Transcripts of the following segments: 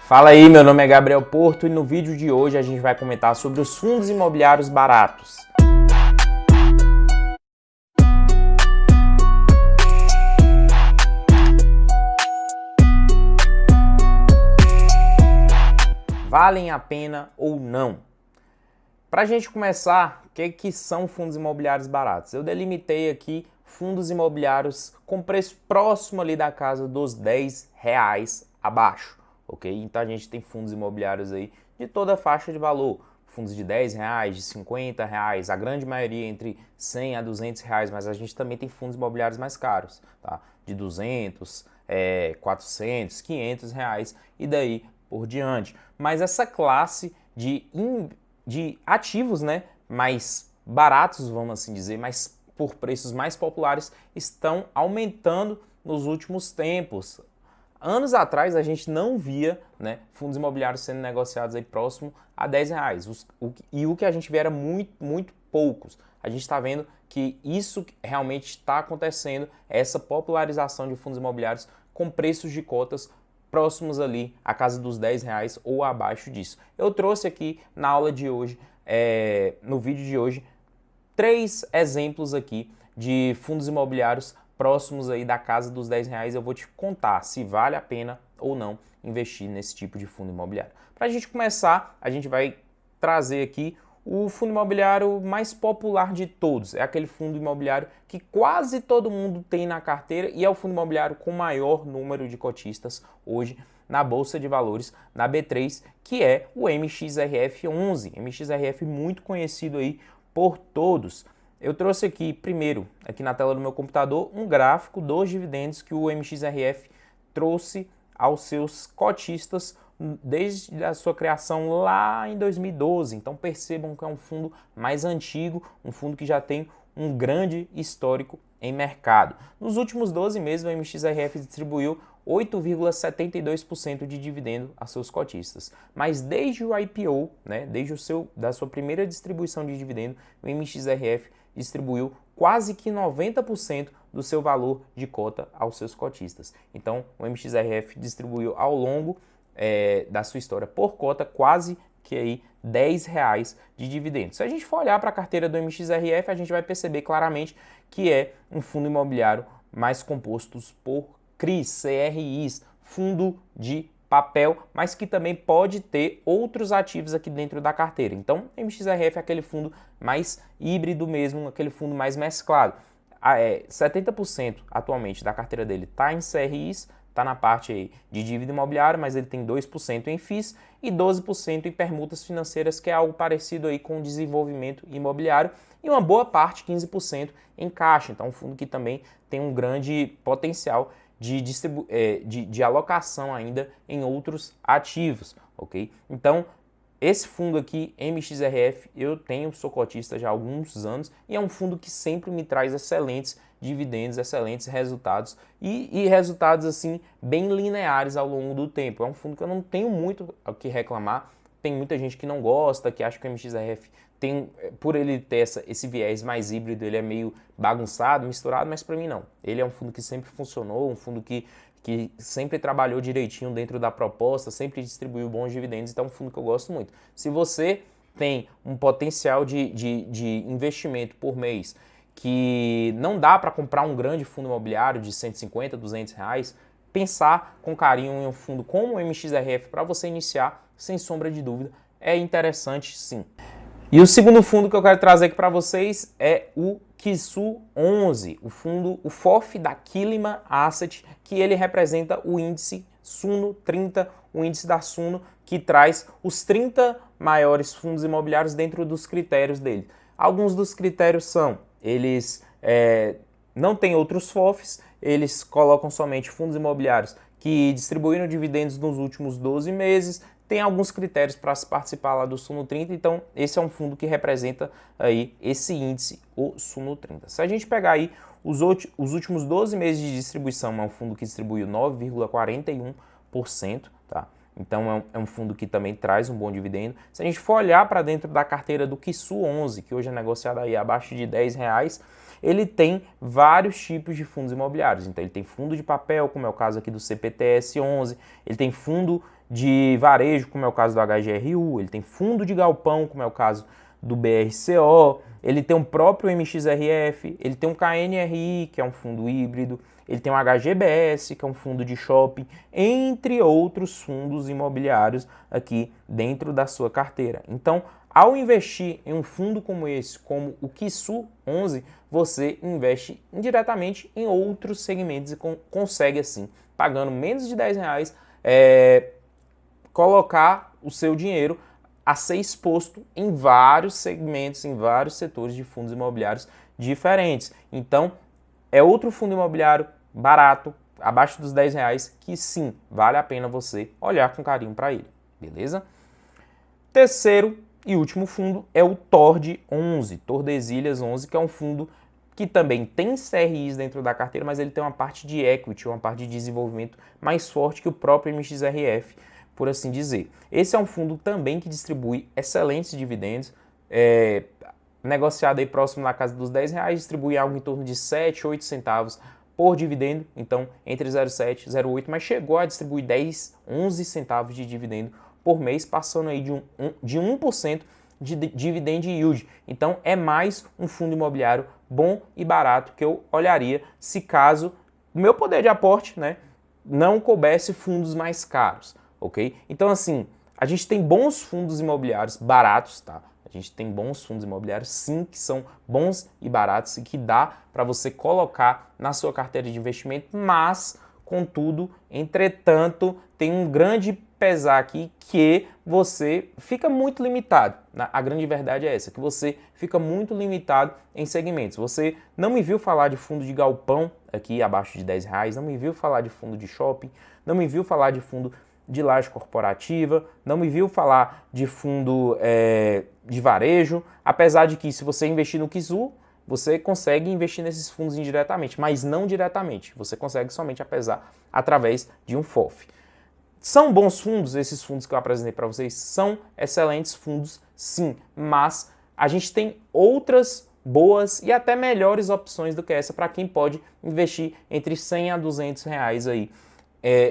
Fala aí, meu nome é Gabriel Porto e no vídeo de hoje a gente vai comentar sobre os fundos imobiliários baratos. Valem a pena ou não? Para a gente começar, o que são fundos imobiliários baratos? Eu delimitei aqui fundos imobiliários com preço próximo ali da casa dos R$10 abaixo. Ok? Então a gente tem fundos imobiliários aí de toda a faixa de valor, fundos de R$10, de R$50, a grande maioria entre R$100 a R$200, mas a gente também tem fundos imobiliários mais caros, tá? De R$200, R$400, R$500 e daí por diante. Mas essa classe de ativos, né, mais baratos, vamos assim dizer, mas por preços mais populares, estão aumentando nos últimos tempos. Anos atrás a gente não via, né, fundos imobiliários sendo negociados aí próximo a R$10. E o que a gente via era muito poucos. A gente está vendo que isso realmente está acontecendo, essa popularização de fundos imobiliários com preços de cotas próximos ali à casa dos R$10 ou abaixo disso. Eu trouxe aqui na aula de hoje, no vídeo de hoje, 3 exemplos aqui de fundos imobiliários próximos aí da casa dos R$10. Eu vou te contar se vale a pena ou não investir nesse tipo de fundo imobiliário. Para a gente começar, a gente vai trazer aqui o fundo imobiliário mais popular de todos. É aquele fundo imobiliário que quase todo mundo tem na carteira e é o fundo imobiliário com maior número de cotistas hoje na Bolsa de Valores, na B3, que é o MXRF11. MXRF muito conhecido aí por todos. Eu trouxe aqui, primeiro, aqui na tela do meu computador, um gráfico dos dividendos que o MXRF trouxe aos seus cotistas desde a sua criação lá em 2012. Então percebam que é um fundo mais antigo, um fundo que já tem um grande histórico em mercado. Nos últimos 12 meses, o MXRF distribuiu 8,72% de dividendo a seus cotistas. Mas desde o IPO, né, desde da sua primeira distribuição de dividendo, o MXRF distribuiu quase que 90% do seu valor de cota aos seus cotistas. Então, o MXRF distribuiu ao longo da sua história por cota quase que aí R$10 de dividendos. Se a gente for olhar para a carteira do MXRF, a gente vai perceber claramente que é um fundo imobiliário mais composto por CRIs, fundo de papel, mas que também pode ter outros ativos aqui dentro da carteira. Então, MXRF é aquele fundo mais híbrido mesmo, aquele fundo mais mesclado. 70% atualmente da carteira dele está em CRIs, está na parte aí de dívida imobiliária, mas ele tem 2% em FIIs e 12% em permutas financeiras, que é algo parecido aí com o desenvolvimento imobiliário, e uma boa parte, 15%, em caixa. Então, um fundo que também tem um grande potencial de alocação ainda em outros ativos, ok? Então, esse fundo aqui, MXRF, sou cotista já há alguns anos e é um fundo que sempre me traz excelentes dividendos, excelentes resultados e resultados assim bem lineares ao longo do tempo. É um fundo que eu não tenho muito o que reclamar. Tem muita gente que não gosta, que acha que o MXRF por ele ter esse viés mais híbrido, ele é meio bagunçado, misturado, mas para mim não. Ele é um fundo que sempre funcionou, um fundo que sempre trabalhou direitinho dentro da proposta, sempre distribuiu bons dividendos, então é um fundo que eu gosto muito. Se você tem um potencial de investimento por mês que não dá para comprar um grande fundo imobiliário de R$150, R$200, pensar com carinho em um fundo como o MXRF para você iniciar, sem sombra de dúvida, é interessante sim. E o segundo fundo que eu quero trazer aqui para vocês é o QSU11, o FOF da Kilima Asset, que ele representa o índice Suno 30, o índice da Suno, que traz os 30 maiores fundos imobiliários dentro dos critérios dele. Alguns dos critérios são, eles não têm outros FOFs, eles colocam somente fundos imobiliários que distribuíram dividendos nos últimos 12 meses, tem alguns critérios para se participar lá do Suno 30, então esse é um fundo que representa aí esse índice, o Suno 30. Se a gente pegar aí os últimos 12 meses de distribuição, é um fundo que distribuiu 9,41%, tá? Então é um fundo que também traz um bom dividendo. Se a gente for olhar para dentro da carteira do QSU11, que hoje é negociado aí abaixo de R$10, ele tem vários tipos de fundos imobiliários. Então ele tem fundo de papel, como é o caso aqui do CPTS11, ele tem fundo de varejo, como é o caso do HGRU, ele tem fundo de galpão, como é o caso do BRCO, ele tem um próprio MXRF, ele tem um KNRI, que é um fundo híbrido, ele tem um HGBS, que é um fundo de shopping, entre outros fundos imobiliários aqui dentro da sua carteira. Então, ao investir em um fundo como esse, como o Quisu 11, você investe indiretamente em outros segmentos e consegue, assim, pagando menos de R$10, colocar o seu dinheiro a ser exposto em vários segmentos, em vários setores de fundos imobiliários diferentes. Então, é outro fundo imobiliário barato, abaixo dos R$10, que sim, vale a pena você olhar com carinho para ele, beleza? Terceiro e último fundo é o TORD 11, Tordesilhas 11, que é um fundo que também tem CRIs dentro da carteira, mas ele tem uma parte de equity, uma parte de desenvolvimento mais forte que o próprio MXRF, por assim dizer. Esse é um fundo também que distribui excelentes dividendos, negociado aí próximo na casa dos R$10, distribui algo em torno de 7, 8 centavos por dividendo, então entre 0,7 e 0,8, mas chegou a distribuir 10, 11 centavos de dividendo por mês, passando aí de 1% de dividend yield. Então é mais um fundo imobiliário bom e barato que eu olharia se caso o meu poder de aporte, né, não coubesse fundos mais caros, ok? Então assim, a gente tem bons fundos imobiliários baratos, tá? A gente tem bons fundos imobiliários, sim, que são bons e baratos e que dá para você colocar na sua carteira de investimento, mas, contudo, entretanto, tem um grande pesar aqui que você fica muito limitado. A grande verdade é essa, que você fica muito limitado em segmentos. Você não me viu falar de fundo de galpão aqui abaixo de R$10, não me viu falar de fundo de shopping, não me viu falar de fundo de laje corporativa, não me viu falar de fundo de varejo, apesar de que se você investir no Quisu, você consegue investir nesses fundos indiretamente, mas não diretamente, você consegue somente através de um FOF. São bons fundos esses fundos que eu apresentei para vocês? São excelentes fundos, sim, mas a gente tem outras boas e até melhores opções do que essa para quem pode investir entre R$100 a R$200 aí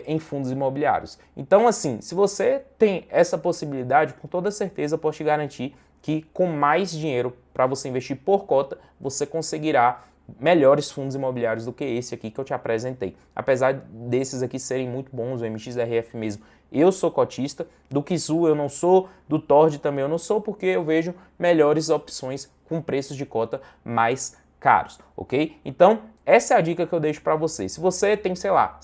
em fundos imobiliários. Então, assim, se você tem essa possibilidade, com toda certeza eu posso te garantir que com mais dinheiro para você investir por cota, você conseguirá melhores fundos imobiliários do que esse aqui que eu te apresentei. Apesar desses aqui serem muito bons, o MXRF mesmo, eu sou cotista, do Quisu eu não sou, do TORD também eu não sou, porque eu vejo melhores opções com preços de cota mais caros, ok? Então, essa é a dica que eu deixo para você. Se você tem, sei lá,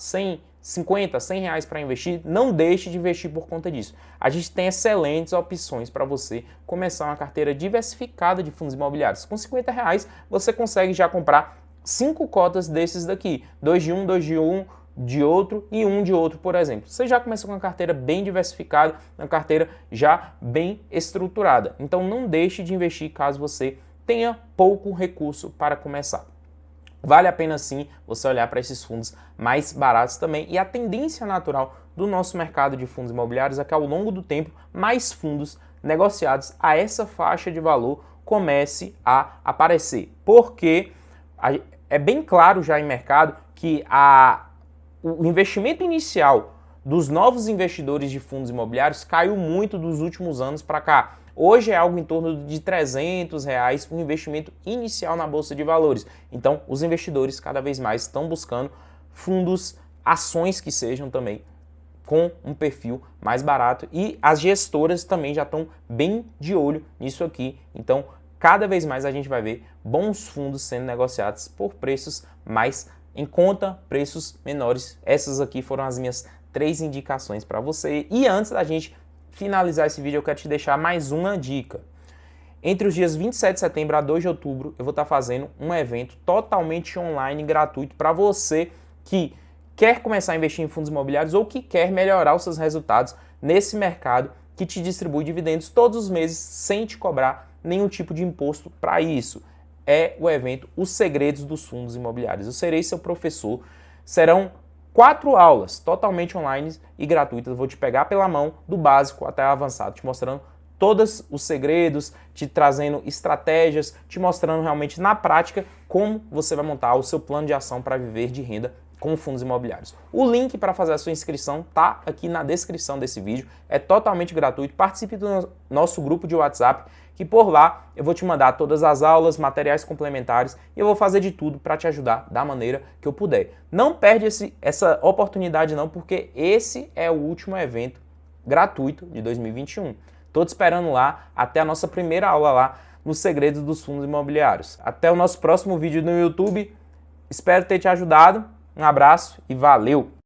50, 100 reais para investir, não deixe de investir por conta disso. A gente tem excelentes opções para você começar uma carteira diversificada de fundos imobiliários. Com 50 reais, você consegue já comprar 5 cotas desses daqui. 2 de um, 2 de um, de outro e 1 de outro, por exemplo. Você já começa com uma carteira bem diversificada, uma carteira já bem estruturada. Então não deixe de investir caso você tenha pouco recurso para começar. Vale a pena sim você olhar para esses fundos mais baratos também, e a tendência natural do nosso mercado de fundos imobiliários é que ao longo do tempo mais fundos negociados a essa faixa de valor comece a aparecer, porque é bem claro já em mercado que o investimento inicial dos novos investidores de fundos imobiliários caiu muito dos últimos anos para cá. Hoje é algo em torno de R$300 o investimento inicial na Bolsa de Valores. Então, os investidores cada vez mais estão buscando fundos, ações que sejam também com um perfil mais barato, e as gestoras também já estão bem de olho nisso aqui. Então, cada vez mais a gente vai ver bons fundos sendo negociados por preços mais em conta, preços menores. Essas aqui foram as minhas 3 indicações para você. E antes da gente finalizar esse vídeo, eu quero te deixar mais uma dica. Entre os dias 27 de setembro a 2 de outubro, eu vou estar fazendo um evento totalmente online, gratuito, para você que quer começar a investir em fundos imobiliários ou que quer melhorar os seus resultados nesse mercado que te distribui dividendos todos os meses sem te cobrar nenhum tipo de imposto para isso. É o evento Os Segredos dos Fundos Imobiliários. Eu serei seu professor. Serão 4 aulas totalmente online e gratuitas. Eu vou te pegar pela mão do básico até o avançado, te mostrando todos os segredos, te trazendo estratégias, te mostrando realmente na prática como você vai montar o seu plano de ação para viver de renda com fundos imobiliários. O link para fazer a sua inscrição tá aqui na descrição desse vídeo, é totalmente gratuito. Participe do nosso grupo de WhatsApp, que por lá eu vou te mandar todas as aulas, materiais complementares e eu vou fazer de tudo para te ajudar da maneira que eu puder. Não perde essa oportunidade não, porque esse é o último evento gratuito de 2021. Tô te esperando lá, até a nossa primeira aula lá nos segredos dos fundos imobiliários. Até o nosso próximo vídeo no YouTube. Espero ter te ajudado. Um abraço e valeu!